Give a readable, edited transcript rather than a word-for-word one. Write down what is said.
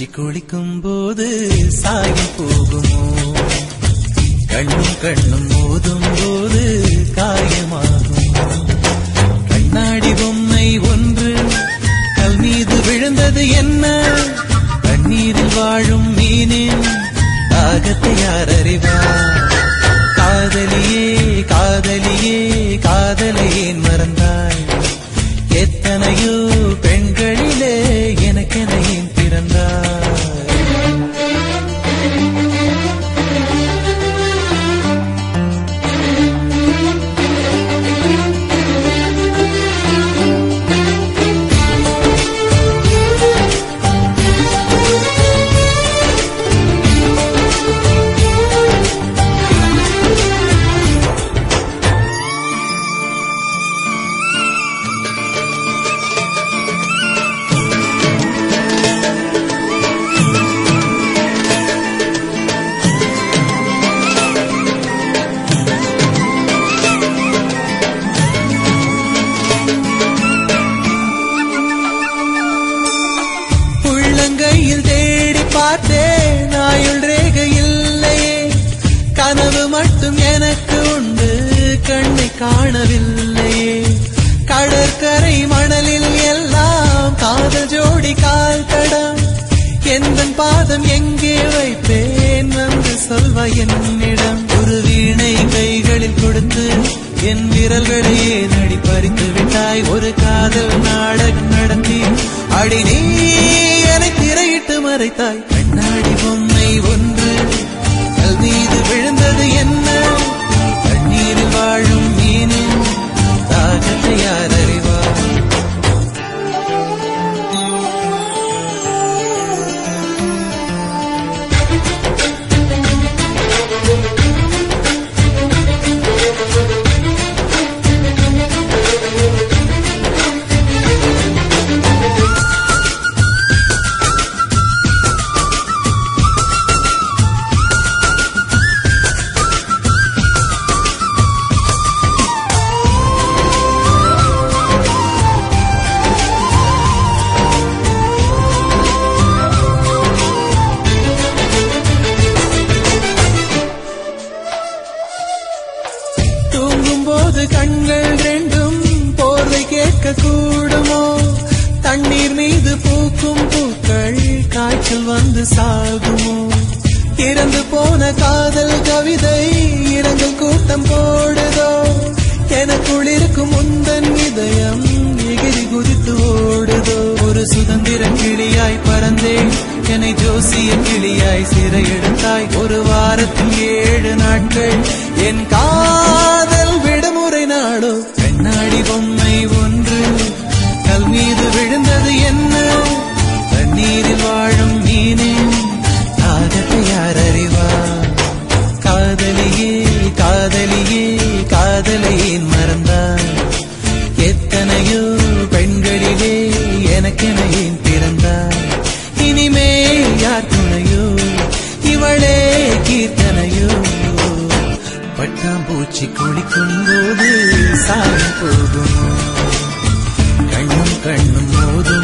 பூச்சி குளிக்கும் போது சாயம் போகுமோ, கண்ணும் கண்ணும் மோதும் போது காயமாகும். கண்ணாடி பொம்மை ஒன்று கல் மீது விழுந்தது என்ன, தண்ணீரில் வாழும் மீனின் தாகத்தை யார் அறிவார்? காதலியே காதலியே காதலை ஏன் மறந்தாய்? எத்தனையோ பெண்களிலே எனக்கென ஏன் பிறந்தாய்? கையில் தேடி பார்த்தேன், ஆயுள் ரேகை இல்லையே. கனவு மட்டும் எனக்கு உண்டு, கண்ணை காணவில்லையே. கடற்கரை மணலில் எல்லாம் காதல் ஜோடி கால் தடம். எந்த பாதம் எங்கே வைப்பேன் வந்து சொல்வாய் என்னிடம்? ஒரு வீணை கைகளில் கொடுத்து என் விரல்களையே நடி பறித்து விட்டாய். ஒரு காதல் நாடகம் நடத்தி அடி நீ என்னை திரையிட்டு மறைத்தாய். கண்ணாடி பொம்மை ஒன்று கல் மீது விழுந்தது என்ன, தண்ணீரில் வாழும் மீனின் தாகத்தை யார் அறிவார்? கண்கள் ரெண்டும் போர்வை கேட்க கூடுமோ? தண்ணீர் மீது பூக்கும் பூக்கள் காய்ச்சல் வந்து சாகுமோ? இறந்து போன காதல் கவிதை இரங்கல் கூட்டம் போடுதோ? எனக்குள் இருக்கும் முந்தன் இதயம் எகிரி குதித்து ஓடுதோ? ஒரு சுதந்திர கிளியாய் பறந்தேன், என்னை ஜோசிய கிளியாய் சிறையெடுத்தாய். ஒரு வாரத்தில் 7 நாட்கள் என் காதல் விடுமுறை நாடோ? கண்ணாடி பொம்மை ஒன்று கல் மீது விழுந்தது என்ன, தண்ணீரில் வாழும் மீனின் தாகத்தை யார் அறிவார்? காதலியே காதலியே காதலை ஏன் மறந்தாய்? எத்தனையோ பெண்களிலே எனக்கென ஏன் பிறந்தாய்? இனிமேல் யார் துணையோ, இவளே கீர்த்தனையோ? பட்டாம்பூச்சி குளிக்கும் போது சாயம் போகுமோ, கண்ணும் கண்ணும் மோதும்